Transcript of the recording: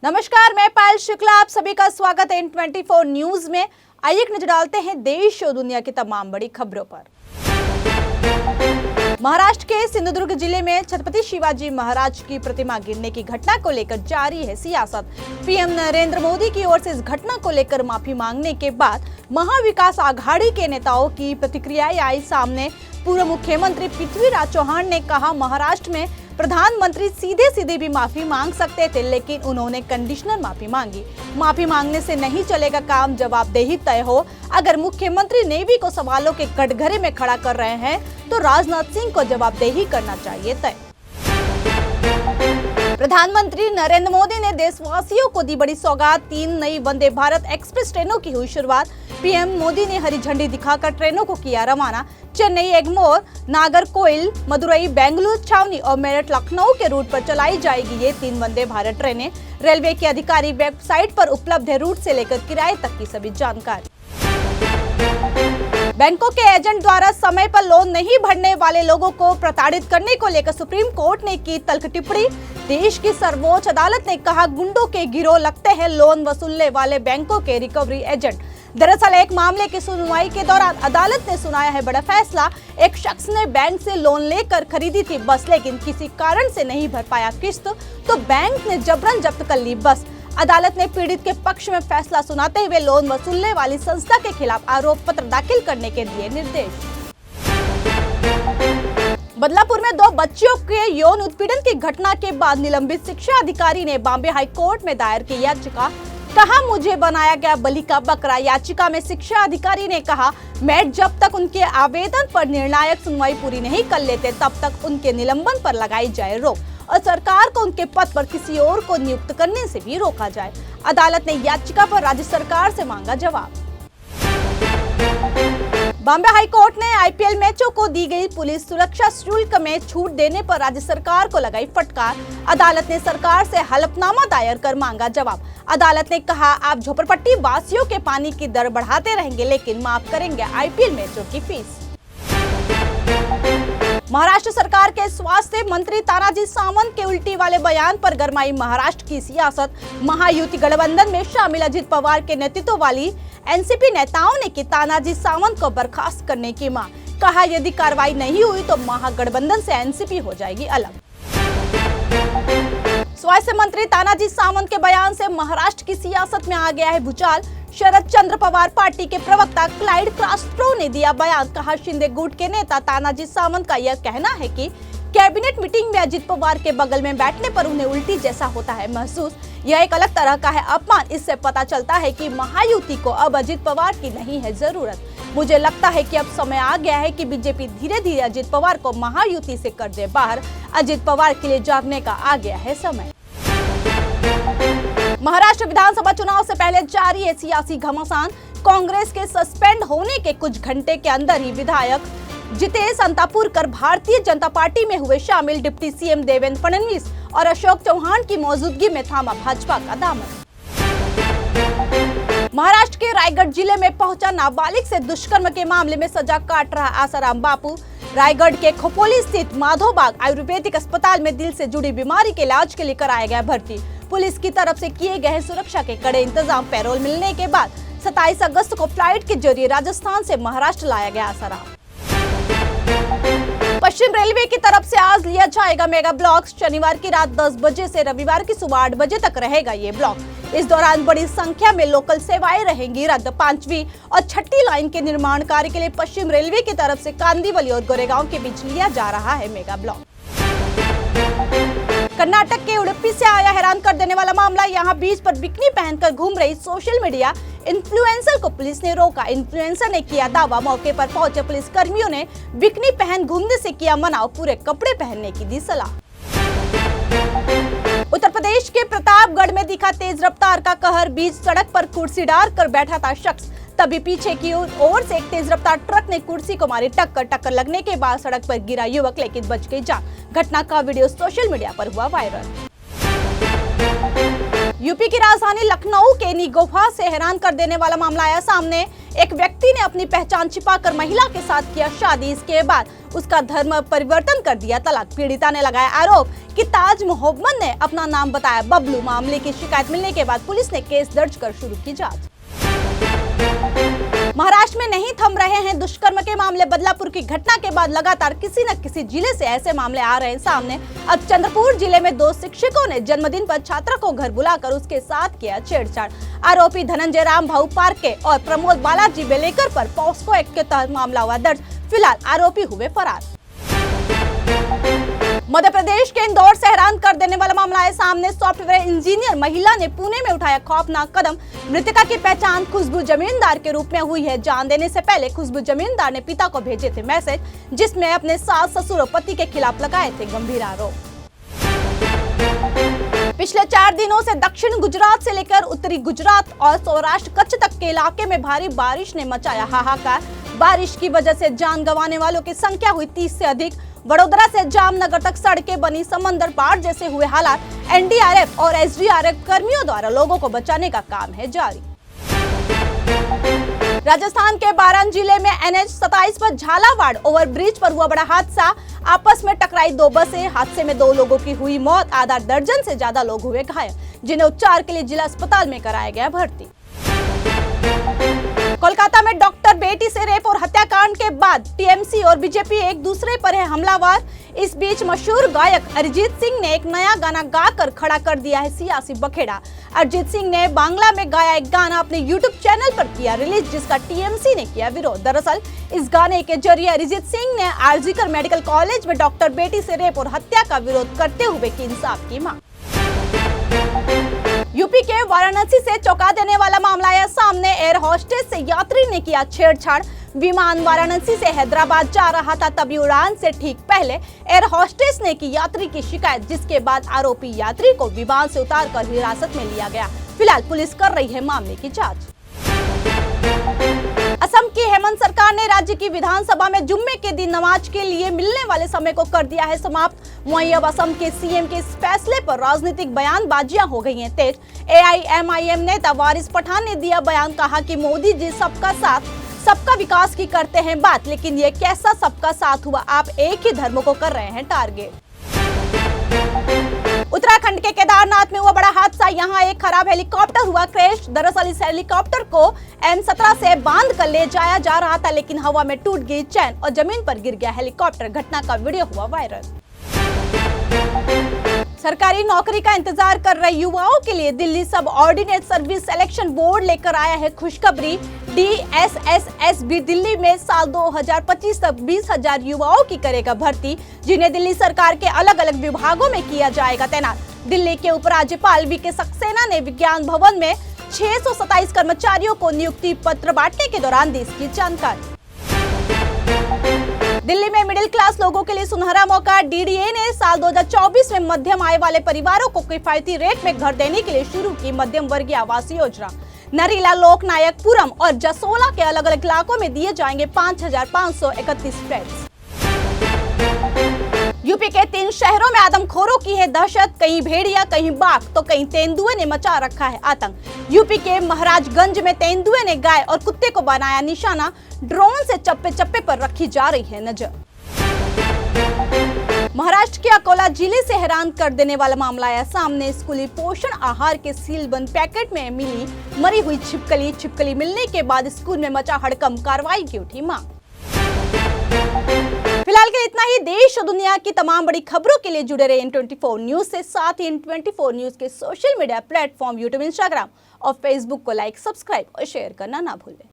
नमस्कार, मैं पायल शुक्ला, आप सभी का स्वागत है N24 न्यूज में। आइए एक नजर डालते हैं देश और दुनिया की तमाम बड़ी खबरों पर। महाराष्ट्र के सिंधुदुर्ग जिले में छत्रपति शिवाजी महाराज की प्रतिमा गिरने की घटना को लेकर जारी है सियासत। पीएम नरेंद्र मोदी की ओर से इस घटना को लेकर माफी मांगने के बाद महाविकास आघाड़ी के नेताओं की प्रतिक्रियाएं आई सामने। पूर्व मुख्यमंत्री पृथ्वीराज चौहान ने कहा, महाराष्ट्र में प्रधानमंत्री सीधे सीधे भी माफी मांग सकते थे, लेकिन उन्होंने कंडीशनल माफी मांगी। माफी मांगने से नहीं चलेगा काम, जवाबदेही तय हो। अगर मुख्यमंत्री नेवी को सवालों के कटघरे में खड़ा कर रहे हैं तो राजनाथ सिंह को जवाबदेही करना चाहिए तय। प्रधानमंत्री नरेंद्र मोदी ने देशवासियों को दी बड़ी सौगात। 3 नई वंदे भारत एक्सप्रेस ट्रेनों की हुई शुरुआत। पीएम मोदी ने हरी झंडी दिखाकर ट्रेनों को किया रवाना। चेन्नई एगमोर, नागरकोइल, मदुरई, बेंगलुरु छावनी और मेरठ लखनऊ के रूट पर चलाई जाएगी ये 3 वंदे भारत ट्रेनें। रेलवे की आधिकारिक वेबसाइट पर उपलब्ध है रूट से लेकर किराए तक की सभी जानकारी। बैंकों के एजेंट द्वारा समय पर लोन नहीं भरने वाले लोगों को प्रताड़ित करने को लेकर सुप्रीम कोर्ट ने की तल्ख टिप्पणी। देश की सर्वोच्च अदालत ने कहा, गुंडों के गिरोह लगते हैं लोन वसूलने वाले बैंकों के रिकवरी एजेंट। दरअसल एक मामले की सुनवाई के दौरान अदालत ने सुनाया है बड़ा फैसला। एक शख्स ने बैंक से लोन लेकर खरीदी थी बस, लेकिन किसी कारण से नहीं भर पाया किस्त, तो बैंक ने जबरन जब्त कर ली बस। अदालत ने पीड़ित के पक्ष में फैसला सुनाते हुए लोन वसूलने वाली संस्था के खिलाफ आरोप पत्र दाखिल करने के दिए निर्देश। बदलापुर में 2 बच्चियों के यौन उत्पीड़न की घटना के बाद निलंबित शिक्षा अधिकारी ने बॉम्बे हाई कोर्ट में दायर की याचिका। कहा, मुझे बनाया गया बलि का बकरा। याचिका में शिक्षा अधिकारी ने कहा, मैं जब तक उनके आवेदन पर निर्णायक सुनवाई पूरी नहीं कर लेते तब तक उनके निलंबन पर लगाई जाए रोक और सरकार को उनके पद पर किसी और को नियुक्त करने से भी रोका जाए। अदालत ने याचिका पर राज्य सरकार से मांगा जवाब। बॉम्बे हाई कोर्ट ने आईपीएल मैचों को दी गई पुलिस सुरक्षा शुल्क में छूट देने पर राज्य सरकार को लगाई फटकार। अदालत ने सरकार से हलफनामा दायर कर मांगा जवाब। अदालत ने कहा, आप झोपड़पट्टी वासियों के पानी की दर बढ़ाते रहेंगे लेकिन माफ करेंगे आईपीएल मैचों की फीस। महाराष्ट्र सरकार के स्वास्थ्य मंत्री तानाजी सावंत के उल्टी वाले बयान पर गरमाई महाराष्ट्र की सियासत। महायुति गठबंधन में शामिल अजित पवार के नेतृत्व वाली एनसीपी नेताओं ने की तानाजी सावंत को बर्खास्त करने की मांग। कहा, यदि कार्रवाई नहीं हुई तो महागठबंधन से एनसीपी हो जाएगी अलग। स्वास्थ्य मंत्री तानाजी सावंत के बयान से महाराष्ट्र की सियासत में आ गया है भूचाल। शरद चंद्र पवार पार्टी के प्रवक्ता क्लाइड कास्ट्रो ने दिया बयान। कहा, शिंदे गुट के नेता तानाजी सावंत का यह कहना है कि कैबिनेट मीटिंग में अजित पवार के बगल में बैठने पर उन्हें उल्टी जैसा होता है महसूस। यह एक अलग तरह का है अपमान। इससे पता चलता है कि महायुति को अब अजित पवार की नहीं है जरूरत। मुझे लगता है कि अब समय आ गया है कि बीजेपी धीरे धीरे अजित पवार को महायुति से कर दे बाहर। अजित पवार के लिए जागने का आ गया है समय। महाराष्ट्र विधानसभा चुनाव से पहले जारी है सियासी घमासान। कांग्रेस के सस्पेंड होने के कुछ घंटे के अंदर ही विधायक जितेश अंतापुरकर भारतीय जनता पार्टी में हुए शामिल। डिप्टी सीएम देवेंद्र फडणवीस और अशोक चौहान की मौजूदगी में थामा भाजपा का दामन। महाराष्ट्र के रायगढ़ जिले में पहुंचा नाबालिग से दुष्कर्म के मामले में सजा काट रहा आसाराम बापू। रायगढ़ के खोपोली स्थित माधोबाग आयुर्वेदिक अस्पताल में दिल से जुड़ी बीमारी के इलाज के लिए कराया गया भर्ती। पुलिस की तरफ से किए गए सुरक्षा के कड़े इंतजाम। पैरोल मिलने के बाद 27 अगस्त को फ्लाइट के जरिए राजस्थान से महाराष्ट्र लाया गया आसाराम। पश्चिम रेलवे की तरफ से आज लिया जाएगा मेगा ब्लॉक। शनिवार की रात 10 बजे से रविवार की सुबह 8 बजे तक रहेगा ये ब्लॉक। इस दौरान बड़ी संख्या में लोकल सेवाएं रहेंगी रद्द। 5वीं और 6ठी लाइन के निर्माण कार्य के लिए पश्चिम रेलवे की तरफ से कांदिवली और गोरेगांव के बीच लिया जा रहा है मेगा ब्लॉक। कर्नाटक के उडुपी से आया हैरान कर देने वाला मामला। यहाँ बीच पर बिकनी पहनकर घूम रही सोशल मीडिया इन्फ्लुएंसर को पुलिस ने रोका। इन्फ्लुएंसर ने किया दावा। मौके पर पहुंचे पुलिस कर्मियों ने बिकनी पहन घूमने से किया मना, पूरे कपड़े पहनने की दी सलाह। उत्तर प्रदेश के प्रतापगढ़ में दिखा तेज रफ्तार का कहर। बीच सड़क पर कुर्सी डाल कर बैठा था शख्स, तभी पीछे की ओर से एक तेज रफ्तार ट्रक ने कुर्सी को मारी टक्कर। टक्कर लगने के बाद सड़क पर गिरा युवक, लेकिन बच गई जान। घटना का वीडियो सोशल मीडिया पर हुआ वायरल। यूपी की राजधानी लखनऊ के नी गुफा से हैरान कर देने वाला मामला आया सामने। एक व्यक्ति ने अपनी पहचान छिपाकर महिला के साथ किया शादी। इसके बाद उसका धर्म परिवर्तन कर दिया तलाक। पीड़िता ने लगाया आरोप कि ताज मोहम्मद ने अपना नाम बताया बबलू। मामले की शिकायत मिलने के बाद पुलिस ने केस दर्ज कर शुरू की जांच। महाराष्ट्र में नहीं थम रहे हैं दुष्कर्म के मामले। बदलापुर की घटना के बाद लगातार किसी न किसी जिले से ऐसे मामले आ रहे हैं सामने। अब चंद्रपुर जिले में 2 शिक्षकों ने जन्मदिन पर छात्रा को घर बुलाकर उसके साथ किया छेड़छाड़। आरोपी धनंजय राम भाऊ पारके और प्रमोद बालाजी बेलेकर पर पॉक्सो एक्ट के तहत मामला हुआ दर्ज। फिलहाल आरोपी हुए फरार। मध्य प्रदेश के इंदौर से हैरान कर देने वाला मामला है सामने। सॉफ्टवेयर इंजीनियर महिला ने पुणे में उठाया खौफनाक कदम। मृतका की पहचान खुशबू जमींदार के रूप में हुई है। जान देने से पहले खुशबू जमींदार ने पिता को भेजे थे मैसेज, जिसमें अपने सास, ससुर और पति के खिलाफ लगाए थे गंभीर आरोप। पिछले 4 दिनों से दक्षिण गुजरात से लेकर उत्तरी गुजरात और सौराष्ट्र कच्छ तक के इलाके में भारी बारिश ने मचाया हाहाकार। बारिश की वजह से जान गंवाने वालों की संख्या हुई 30 से अधिक। वडोदरा से जामनगर तक सड़कें बनी समंदर, बाढ़ जैसे हुए हालात। एनडीआरएफ और एसडीआरएफ कर्मियों द्वारा लोगों को बचाने का काम है जारी। राजस्थान के बारान जिले में NH 27 पर झालावाड़ ओवरब्रिज पर हुआ बड़ा हादसा। आपस में टकराई 2 बसें। हादसे में 2 लोगों की हुई मौत। आधा दर्जन से ज्यादा लोग हुए घायल, जिन्हें उपचार के लिए जिला अस्पताल में कराया गया भर्ती। कोलकाता में डॉक्टर बेटी से रेप और हत्याकांड के बाद टीएमसी और बीजेपी एक दूसरे पर है हमलावर। इस बीच मशहूर गायक अरिजीत सिंह ने एक नया गाना गाकर खड़ा कर दिया है सियासी बखेड़ा। अरिजीत सिंह ने बांग्ला में गाया एक गाना अपने यूट्यूब चैनल पर किया रिलीज, जिसका टीएमसी ने किया विरोध। दरअसल इस गाने के जरिए अरिजीत सिंह ने आरजीकर मेडिकल कॉलेज में डॉक्टर बेटी से रेप और हत्या का विरोध करते हुए की इंसाफ की मांग। यूपी के वाराणसी से चौंका देने वाला मामला आया सामने। एयर होस्टेस से यात्री ने किया छेड़छाड़। विमान वाराणसी से हैदराबाद जा रहा था, तभी उड़ान से ठीक पहले एयर होस्टेस ने की यात्री की शिकायत, जिसके बाद आरोपी यात्री को विमान से उतारकर हिरासत में लिया गया। फिलहाल पुलिस कर रही है मामले की जांच। असम की हेमंत सरकार ने राज्य की विधानसभा में जुम्मे के दिन नमाज के लिए मिलने वाले समय को कर दिया है समाप्त। वहीं अब असम के सीएम के इस फैसले पर राजनीतिक बयानबाजियां हो गई हैं तेज। AIMIM नेता वारिस पठान ने दिया बयान, कहा कि मोदी जी सबका साथ, सबका विकास की करते हैं बात, लेकिन ये कैसा सबका साथ हुआ? आप एक ही धर्म को कर रहे हैं टारगेट। उत्तराखंड के केदारनाथ में हुआ बड़ा हादसा। यहाँ एक खराब हेलीकॉप्टर हुआ क्रैश। दरअसल इस हेलीकॉप्टर को M17 से बांध कर ले जाया जा रहा था, लेकिन हवा में टूट गई चैन और जमीन पर गिर गया हेलीकॉप्टर। घटना का वीडियो हुआ वायरल। सरकारी नौकरी का इंतजार कर रहे युवाओं के लिए दिल्ली सब ऑर्डिनेट सर्विस सिलेक्शन बोर्ड लेकर आया है खुशखबरी। DSSS भी दिल्ली में साल 2025 तक 20,000 युवाओं की करेगा भर्ती, जिन्हें दिल्ली सरकार के अलग अलग विभागों में किया जाएगा तैनात। दिल्ली के उपराज्यपाल VK सक्सेना ने विज्ञान भवन में 627 कर्मचारियों को नियुक्ति पत्र बांटने के दौरान दी इसकी जानकारी। दिल्ली में मिडिल क्लास लोगों के लिए सुनहरा मौका। DDA ने साल 2024 में मध्यम आय वाले परिवारों को किफायती रेट में घर देने के लिए शुरू की मध्यम वर्गीय आवास योजना। नरीला, लोकनायकपुरम और जसोला के अलग अलग इलाकों में दिए जाएंगे 5,531 फ्लैट्स। यूपी के 3 शहरों में आदमखोरों की है दहशत। कहीं भेड़िया, कहीं बाघ तो कहीं तेंदुए ने मचा रखा है आतंक। यूपी के महाराजगंज में तेंदुए ने गाय और कुत्ते को बनाया निशाना। ड्रोन से चप्पे चप्पे पर रखी जा रही है नजर। महाराष्ट्र के अकोला जिले से हैरान कर देने वाला मामला आया सामने। स्कूली पोषण आहार के सीलबंद पैकेट में मिली मरी हुई छिपकली। छिपकली मिलने के बाद स्कूल में मचा हड़कंप, कार्रवाई की उठी मांग। फिलहाल के इतना ही। देश और दुनिया की तमाम बड़ी खबरों के लिए जुड़े रहे N24 न्यूज से। साथ ही N24 न्यूज के social media platform YouTube, Instagram और फेसबुक को लाइक, सब्सक्राइब और शेयर करना ना भूलें।